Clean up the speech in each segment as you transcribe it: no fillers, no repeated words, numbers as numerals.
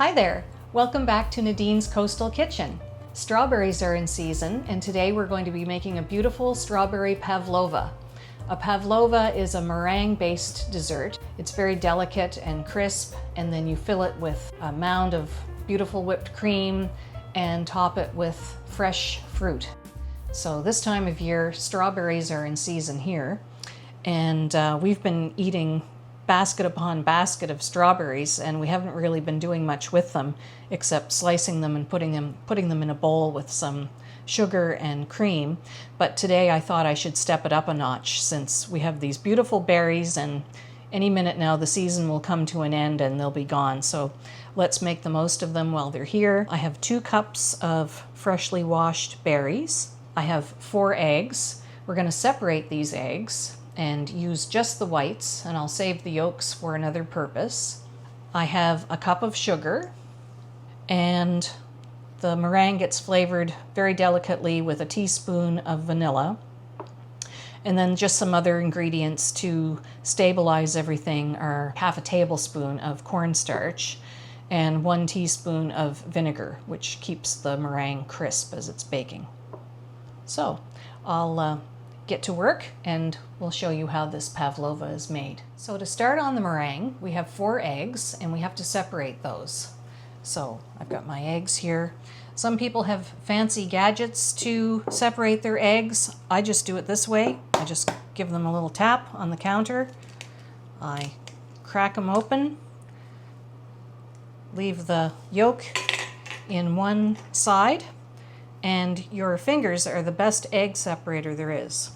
Hi there! Welcome back to Nadine's Coastal Kitchen. Strawberries are in season, and today we're going to be making a beautiful strawberry pavlova. A pavlova is a meringue-based dessert. It's very delicate and crisp, and then you fill it with a mound of beautiful whipped cream and top it with fresh fruit. So this time of year, strawberries are in season here, and we've been eating basket upon basket of strawberries, and we haven't really been doing much with them except slicing them and putting them in a bowl with some sugar and cream. But today I thought I should step it up a notch since we have these beautiful berries, and any minute now the season will come to an end and they'll be gone. So let's make the most of them while they're here. I have 2 cups of freshly washed berries. I have 4 eggs. We're going to separate these eggs and use just the whites, and I'll save the yolks for another purpose. I have a cup of sugar, and the meringue gets flavored very delicately with a teaspoon of vanilla, and then just some other ingredients to stabilize everything are half a tablespoon of cornstarch and 1 teaspoon of vinegar, which keeps the meringue crisp as it's baking. So I'll get to work and we'll show you how this pavlova is made. So to start on the meringue, we have 4 eggs and we have to separate those. So I've got my eggs here. Some people have fancy gadgets to separate their eggs. I just do it this way. I just give them a little tap on the counter. I crack them open, leave the yolk in one side, and your fingers are the best egg separator there is.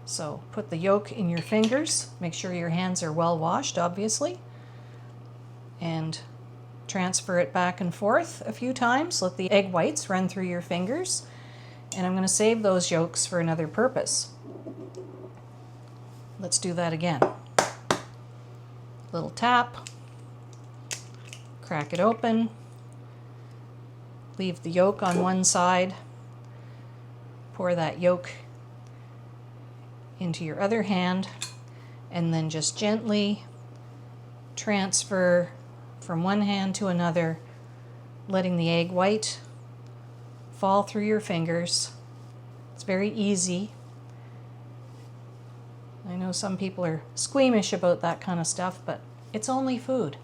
So put the yolk in your fingers, make sure your hands are well washed, obviously, and transfer it back and forth a few times. Let the egg whites run through your fingers, and I'm going to save those yolks for another purpose. Let's do that again. Little tap, crack it open, leave the yolk on one side, pour that yolk into your other hand, and then just gently transfer from one hand to another, letting the egg white fall through your fingers. It's very easy. I know some people are squeamish about that kind of stuff, but it's only food.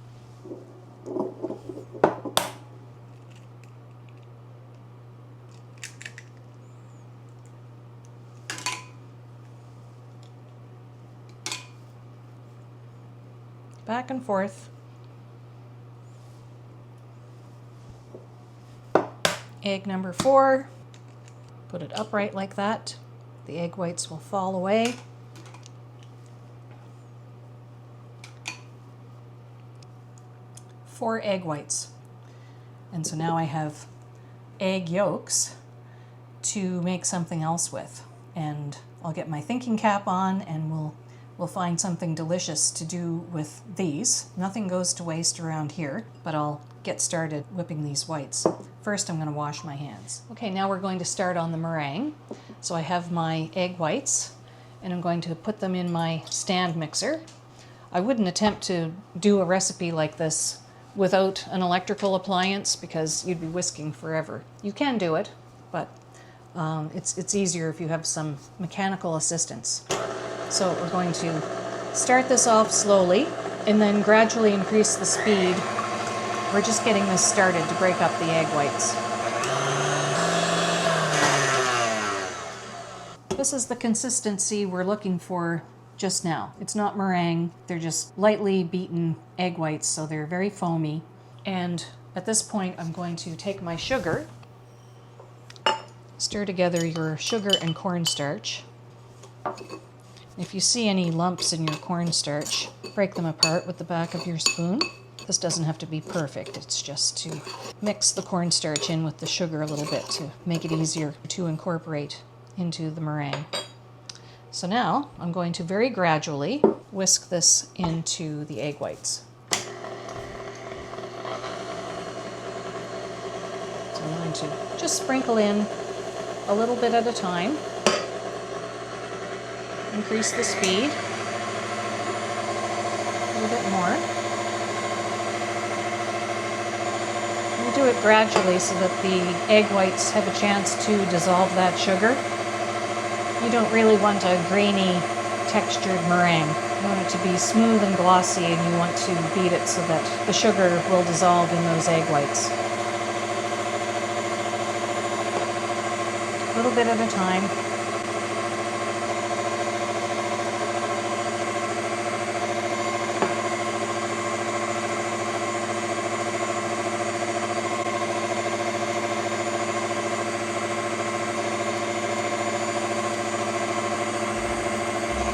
Back and forth. Egg number 4. Put it upright like that. The egg whites will fall away. Four egg whites. And so now I have egg yolks to make something else with. And I'll get my thinking cap on and we'll find something delicious to do with these. Nothing goes to waste around here, but I'll get started whipping these whites. First, I'm going to wash my hands. Okay, now we're going to start on the meringue. So I have my egg whites, and I'm going to put them in my stand mixer. I wouldn't attempt to do a recipe like this without an electrical appliance because you'd be whisking forever. You can do it, but it's easier if you have some mechanical assistance. So we're going to start this off slowly and then gradually increase the speed. We're just getting this started to break up the egg whites. This is the consistency we're looking for just now. It's not meringue, they're just lightly beaten egg whites, so they're very foamy. And at this point I'm going to take my sugar, stir together your sugar and cornstarch. If you see any lumps in your cornstarch, break them apart with the back of your spoon. This doesn't have to be perfect, it's just to mix the cornstarch in with the sugar a little bit to make it easier to incorporate into the meringue. So now I'm going to very gradually whisk this into the egg whites. So I'm going to just sprinkle in a little bit at a time. Increase the speed a little bit more. You do it gradually so that the egg whites have a chance to dissolve that sugar. You don't really want a grainy, textured meringue. You want it to be smooth and glossy, and you want to beat it so that the sugar will dissolve in those egg whites. A little bit at a time.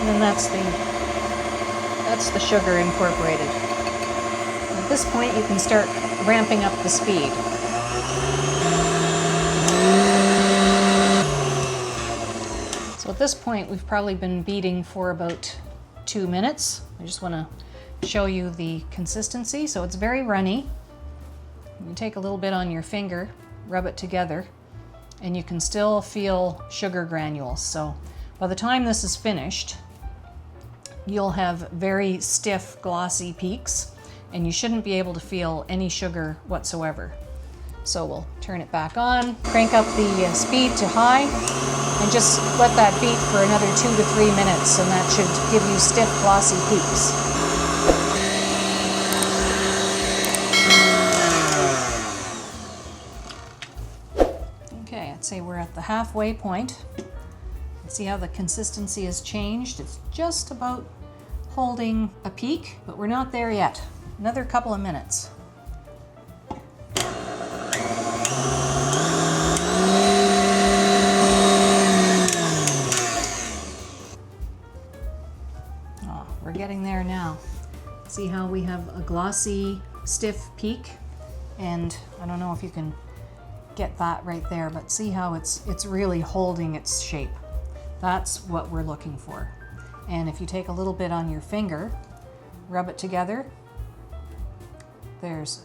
And then that's the sugar incorporated. At this point, you can start ramping up the speed. So at this point, we've probably been beating for about 2 minutes. I just want to show you the consistency. So it's very runny. You take a little bit on your finger, rub it together, and you can still feel sugar granules. So by the time this is finished, you'll have very stiff, glossy peaks, and you shouldn't be able to feel any sugar whatsoever. So we'll turn it back on, crank up the speed to high, and just let that beat for another 2 to 3 minutes, and that should give you stiff, glossy peaks. Okay, I'd say we're at the halfway point. See how the consistency has changed? It's just about holding a peak, but we're not there yet. Another couple of minutes. Oh, we're getting there now. See how we have a glossy, stiff peak? And I don't know if you can get that right there, but see how it's really holding its shape. That's what we're looking for. And if you take a little bit on your finger, rub it together, there's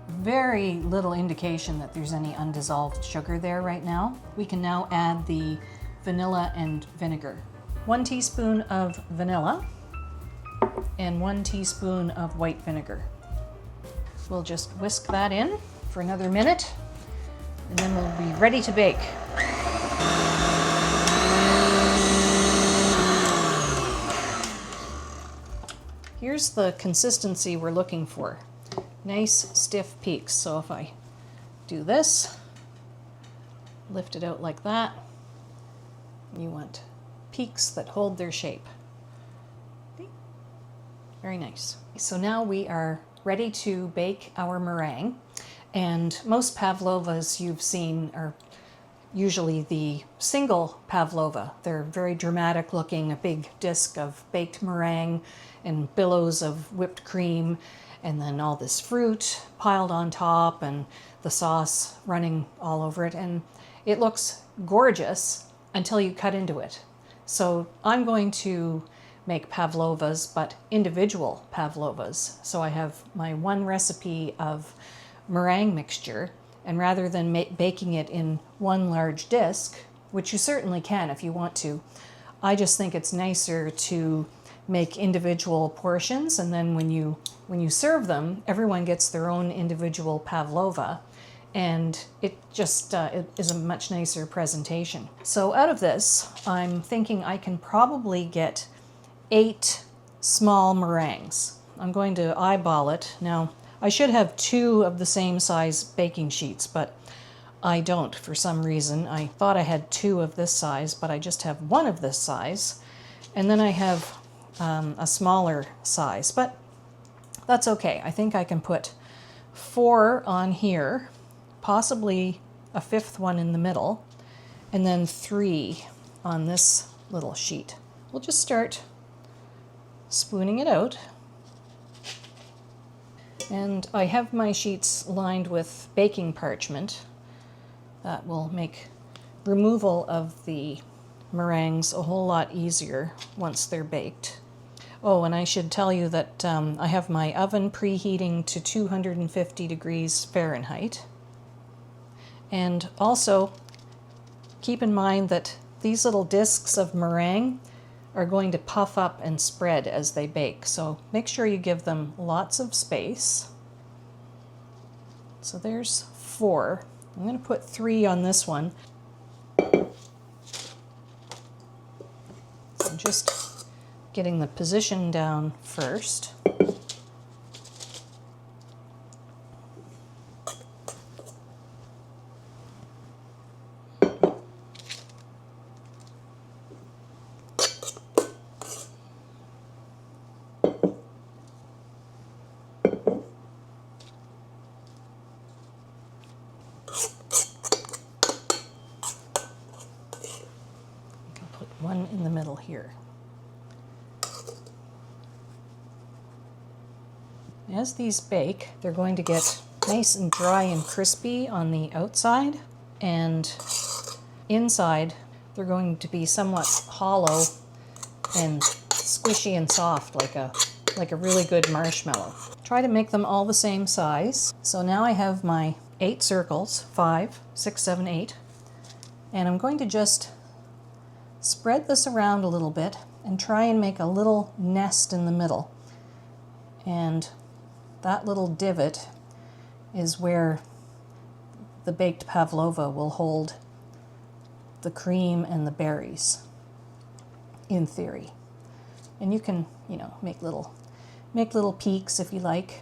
very little indication that there's any undissolved sugar there right now. We can now add the vanilla and vinegar. 1 teaspoon of vanilla and 1 teaspoon of white vinegar. We'll just whisk that in for another minute, and then we'll be ready to bake. Here's the consistency we're looking for. Nice stiff peaks. So if I do this, lift it out like that, you want peaks that hold their shape. Okay. Very nice. So now we are ready to bake our meringue. And most pavlovas you've seen are usually the single pavlova. They're very dramatic looking, a big disc of baked meringue and billows of whipped cream, and then all this fruit piled on top and the sauce running all over it. And it looks gorgeous until you cut into it. So I'm going to make pavlovas, but individual pavlovas. So I have my one recipe of meringue mixture, and rather than baking it in one large disc, which you certainly can if you want to, I just think it's nicer to make individual portions, and then when you serve them, everyone gets their own individual pavlova, and it just it is a much nicer presentation. So out of this, I'm thinking I can probably get 8 small meringues. I'm going to eyeball it. Now, I should have 2 of the same size baking sheets, but I don't for some reason. I thought I had 2 of this size, but I just have 1 of this size. And then I have a smaller size, but that's okay. I think I can put 4 on here, possibly a 5th one in the middle, and then 3 on this little sheet. We'll just start spooning it out. And I have my sheets lined with baking parchment. That will make removal of the meringues a whole lot easier once they're baked. Oh, and I should tell you that I have my oven preheating to 250 degrees Fahrenheit. And also, keep in mind that these little discs of meringue are going to puff up and spread as they bake. So make sure you give them lots of space. So there's 4. I'm going to put 3 on this one. So I'm just getting the position down first. One in the middle here. As these bake, they're going to get nice and dry and crispy on the outside, and inside they're going to be somewhat hollow and squishy and soft, like a really good marshmallow. Try to make them all the same size. So now I have my 8 circles, 5, 6, 7, 8, and I'm going to just spread this around a little bit and try and make a little nest in the middle. And that little divot is where the baked pavlova will hold the cream and the berries, in theory. And you can, make little peaks if you like.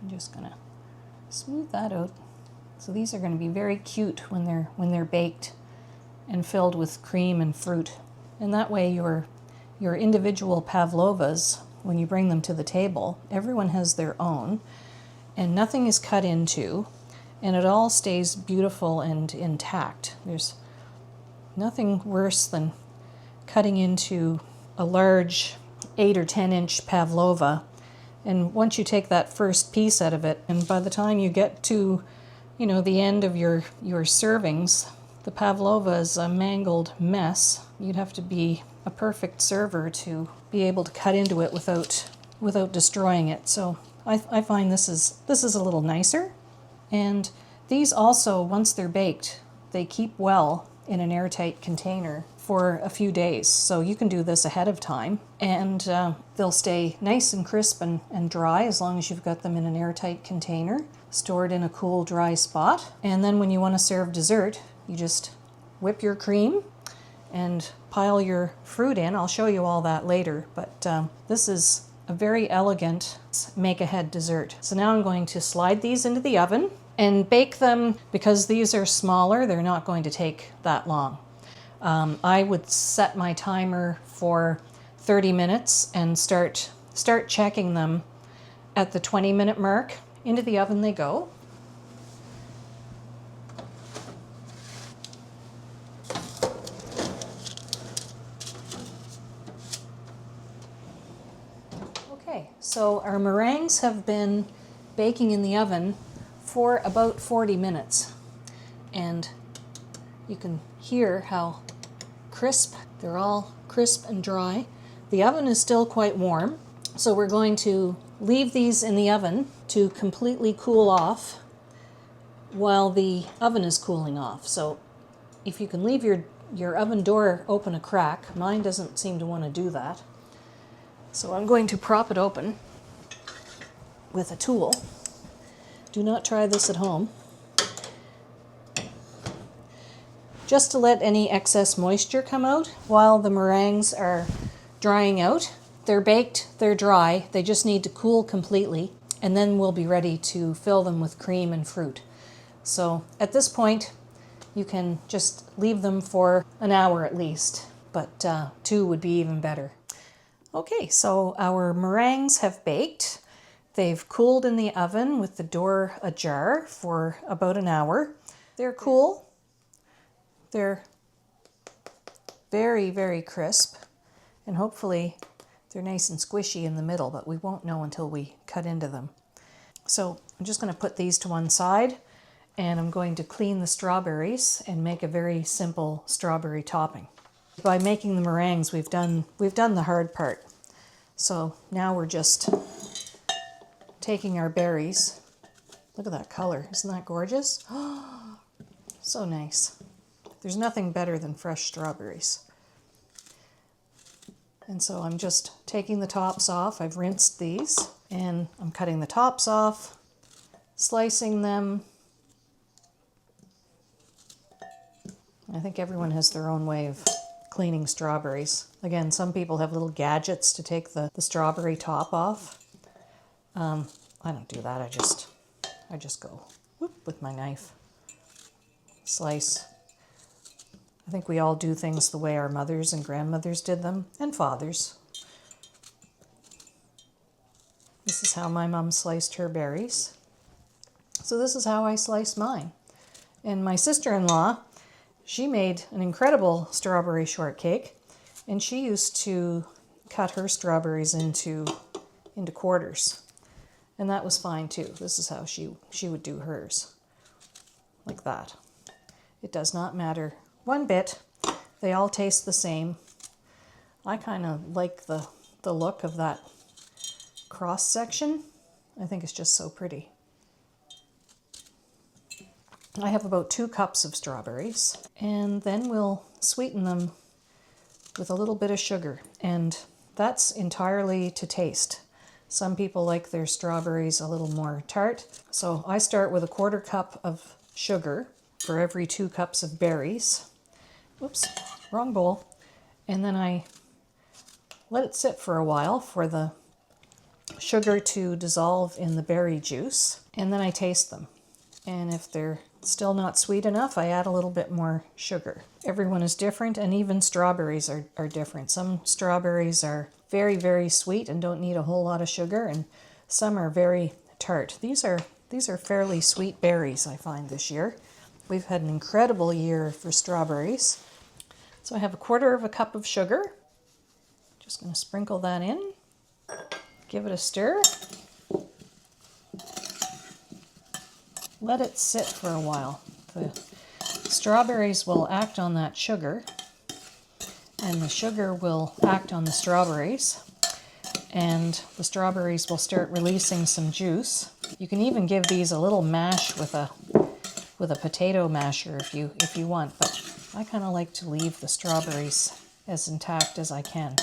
I'm just gonna smooth that out. So these are going to be very cute when they're baked and filled with cream and fruit. And that way your individual pavlovas, when you bring them to the table, everyone has their own, and nothing is cut into, and it all stays beautiful and intact. There's nothing worse than cutting into a large 8 or 10 inch pavlova, and once you take that first piece out of it, and by the time you get to the end of your servings, the pavlova is a mangled mess. You'd have to be a perfect server to be able to cut into it without destroying it. So I find this is a little nicer. And these also, once they're baked, they keep well in an airtight container for a few days. So you can do this ahead of time, and they'll stay nice and crisp and dry as long as you've got them in an airtight container, stored in a cool, dry spot. And then when you want to serve dessert, you just whip your cream and pile your fruit in. I'll show you all that later, but this is a very elegant make-ahead dessert. So now I'm going to slide these into the oven and bake them. Because these are smaller, they're not going to take that long. I would set my timer for 30 minutes and start checking them at the 20-minute mark. Into the oven they go. Okay, so our meringues have been baking in the oven for about 40 minutes. And you can hear how crisp, they're all crisp and dry. The oven is still quite warm, so we're going to leave these in the oven to completely cool off while the oven is cooling off. So if you can leave your oven door open a crack, mine doesn't seem to want to do that. So I'm going to prop it open with a tool. Do not try this at home. Just to let any excess moisture come out while the meringues are drying out. They're baked, they're dry, they just need to cool completely, and then we'll be ready to fill them with cream and fruit. So at this point, you can just leave them for an hour at least, but 2 would be even better. Okay, so our meringues have baked. They've cooled in the oven with the door ajar for about an hour. They're cool. They're very, very crisp, and hopefully they're nice and squishy in the middle, but we won't know until we cut into them. So I'm just going to put these to one side, and I'm going to clean the strawberries and make a very simple strawberry topping. By making the meringues, we've done the hard part. So now we're just taking our berries. Look at that color. Isn't that gorgeous? Oh, so nice. There's nothing better than fresh strawberries. And so I'm just taking the tops off. I've rinsed these and I'm cutting the tops off, slicing them. I think everyone has their own way of cleaning strawberries. Again, some people have little gadgets to take the strawberry top off. I don't do that. I just go whoop with my knife. Slice. I think we all do things the way our mothers and grandmothers did them, and fathers. This is how my mom sliced her berries. So this is how I slice mine. And my sister-in-law, she made an incredible strawberry shortcake, and she used to cut her strawberries into quarters. And that was fine too. This is how she would do hers, like that. It does not matter one bit. They all taste the same. I kind of like the look of that cross section. I think it's just so pretty. I have about 2 cups of strawberries, and then we'll sweeten them with a little bit of sugar, and that's entirely to taste. Some people like their strawberries a little more tart, so I start with a 1/4 cup of sugar for every 2 cups of berries. Oops, wrong bowl. And then I let it sit for a while for the sugar to dissolve in the berry juice, and then I taste them. And if they're still not sweet enough, I add a little bit more sugar. Everyone is different, and even strawberries are different. Some strawberries are very, very sweet and don't need a whole lot of sugar, and some are very tart. These are fairly sweet berries, I find, this year. We've had an incredible year for strawberries. So I have a 1/4 cup of sugar. Just going to sprinkle that in. Give it a stir. Let it sit for a while. The strawberries will act on that sugar, and the sugar will act on the strawberries, and the strawberries will start releasing some juice. You can even give these a little mash with a potato masher if you want, but I kind of like to leave the strawberries as intact as I can.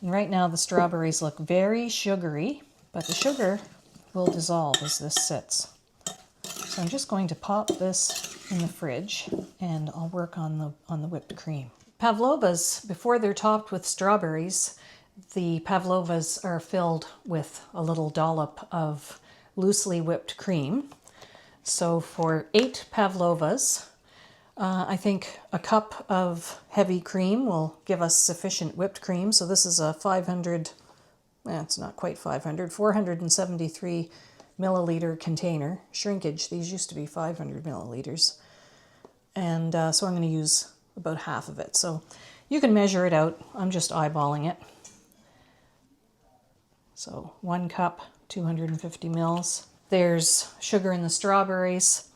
And right now the strawberries look very sugary, but the sugar will dissolve as this sits. So I'm just going to pop this in the fridge, and I'll work on the whipped cream. Pavlovas, before they're topped with strawberries, the pavlovas are filled with a little dollop of loosely whipped cream. So for 8 pavlovas, I think a cup of heavy cream will give us sufficient whipped cream. So this is a 500, it's not quite 500, 473 milliliter container. Shrinkage, these used to be 500 milliliters. And so I'm going to use about half of it. So you can measure it out. I'm just eyeballing it. So 1 cup, 250 mils. There's sugar in the strawberries.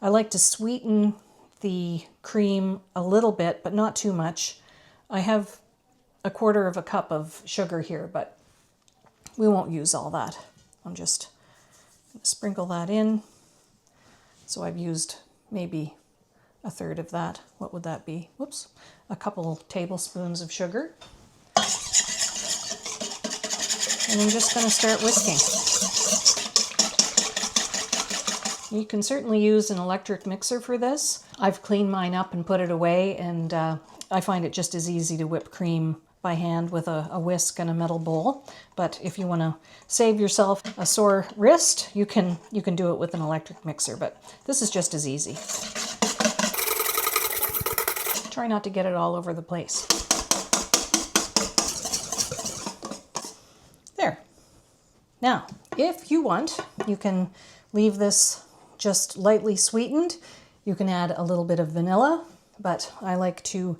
I like to sweeten the cream a little bit, but not too much. I have a 1/4 cup of sugar here, but we won't use all that. I'm just going to sprinkle that in. So I've used maybe 1/3 of that. What would that be? Whoops. A couple tablespoons of sugar. And I'm just going to start whisking. You can certainly use an electric mixer for this. I've cleaned mine up and put it away, and I find it just as easy to whip cream by hand with a whisk and a metal bowl. But if you want to save yourself a sore wrist, you can do it with an electric mixer, but this is just as easy. Try not to get it all over the place. There. Now, if you want, you can leave this just lightly sweetened. You can add a little bit of vanilla, but I like to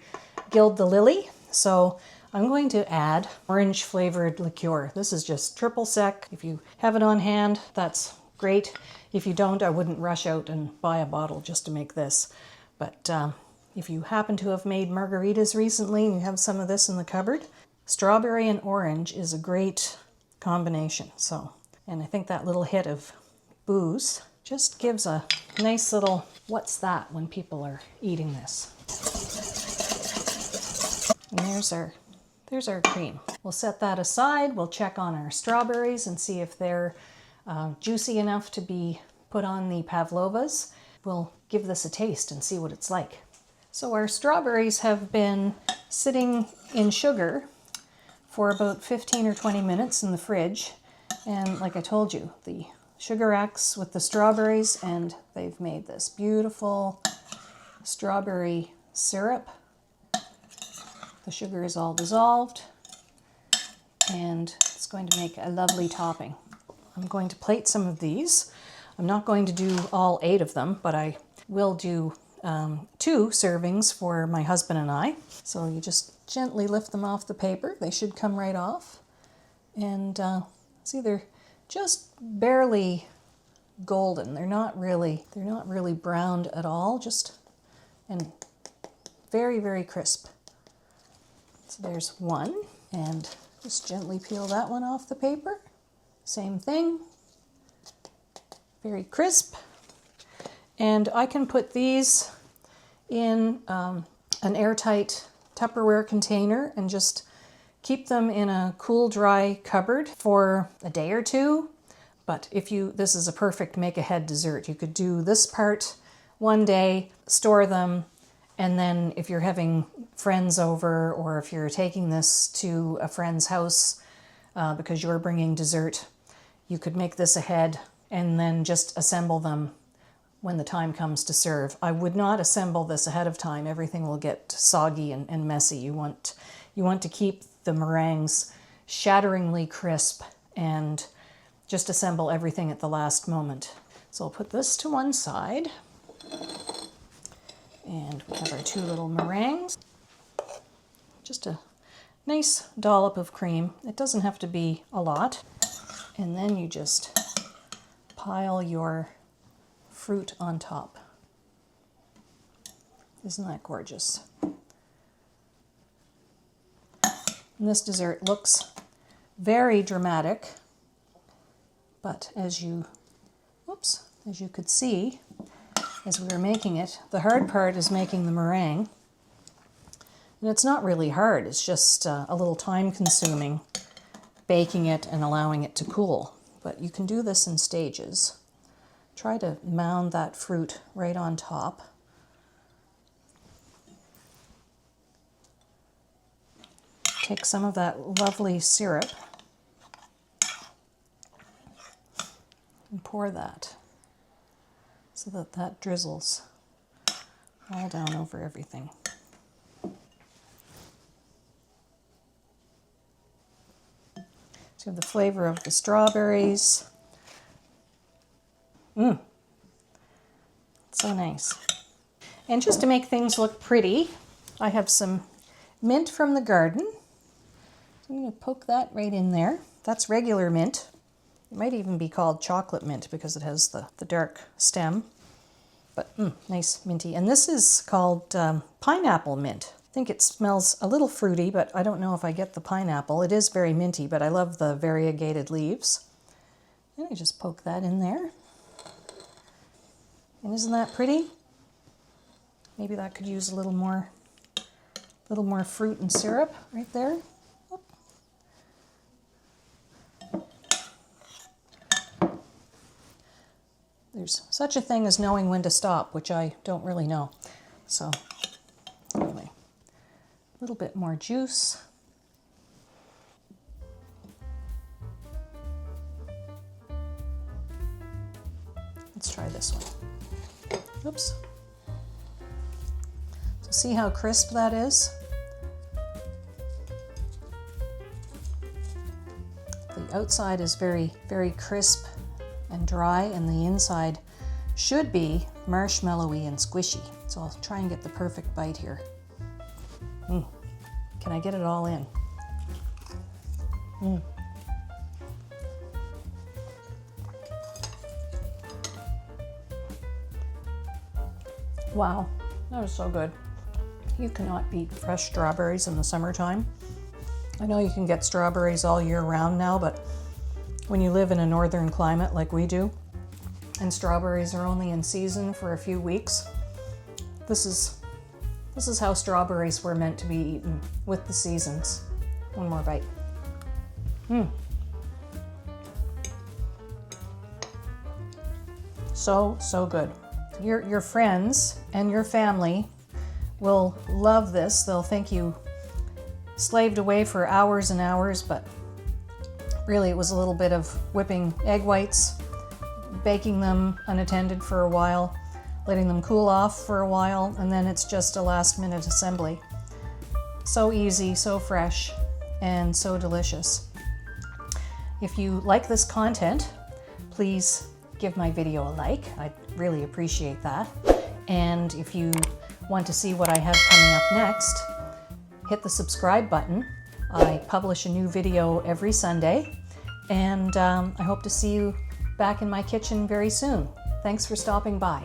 gild the lily. So I'm going to add orange flavored liqueur. This is just triple sec. If you have it on hand, that's great. If you don't, I wouldn't rush out and buy a bottle just to make this. But if you happen to have made margaritas recently and you have some of this in the cupboard, strawberry and orange is a great combination. So, and I think that little hit of booze just gives a nice little what's that when people are eating this. And there's our There's our cream. We'll set that aside. We'll check on our strawberries and see if they're juicy enough to be put on the pavlovas. We'll give this a taste and see what it's like. So our strawberries have been sitting in sugar for about 15 or 20 minutes in the fridge. And like I told you, the sugar acts with the strawberries and they've made this beautiful strawberry syrup. The sugar is all dissolved and it's going to make a lovely topping. I'm going to plate some of these. I'm not going to do all 8 of them, but I will do 2 servings for my husband and I. So you just gently lift them off the paper. They should come right off. And see, they're just barely golden. They're not really browned at all, and very, very crisp. So there's one, and just gently peel that one off the paper. Same thing, very crisp. And I can put these in an airtight Tupperware container and just keep them in a cool, dry cupboard for a day or 2. But this is a perfect make-ahead dessert. You could do this part one day, store them, and then if you're having friends over or if you're taking this to a friend's house because you're bringing dessert, you could make this ahead and then just assemble them when the time comes to serve. I would not assemble this ahead of time. Everything will get soggy and messy. You want to keep the meringues shatteringly crisp and just assemble everything at the last moment. So I'll put this to one side. And we have our 2 little meringues. Just a nice dollop of cream. It doesn't have to be a lot. And then you just pile your fruit on top. Isn't that gorgeous? And this dessert looks very dramatic, but as you could see, as we were making it, the hard part is making the meringue. And it's not really hard, it's just a little time consuming, baking it and allowing it to cool. But you can do this in stages. Try to mound that fruit right on top. Take some of that lovely syrup and pour that so that drizzles all down over everything. So you have the flavor of the strawberries. So nice. And just to make things look pretty, I have some mint from the garden. I'm going to poke that right in there. That's regular mint. It might even be called chocolate mint because it has the dark stem. But nice minty. And this is called pineapple mint. I think it smells a little fruity, but I don't know if I get the pineapple. It is very minty, but I love the variegated leaves. And I just poke that in there. And isn't that pretty? Maybe that could use a little more fruit and syrup right there. There's such a thing as knowing when to stop, which I don't really know. So anyway, a little bit more juice. Let's try this one. Oops. So see how crisp that is? The outside is very, very crisp and dry, and the inside should be marshmallowy and squishy. So I'll try and get the perfect bite here. Can I get it all in? Wow, that was so good. You cannot beat fresh strawberries in the summertime. I know you can get strawberries all year round now, but when you live in a northern climate like we do, and strawberries are only in season for a few weeks, this is how strawberries were meant to be eaten, with the seasons. One more bite. So good. Your friends and your family will love this. They'll think you slaved away for hours and hours, but really it was a little bit of whipping egg whites, baking them unattended for a while, letting them cool off for a while, and then it's just a last-minute assembly. So easy, so fresh, and so delicious. If you like this content, please give my video a like. I'd really appreciate that. And if you want to see what I have coming up next, hit the subscribe button. I publish a new video every Sunday, and I hope to see you back in my kitchen very soon. Thanks for stopping by.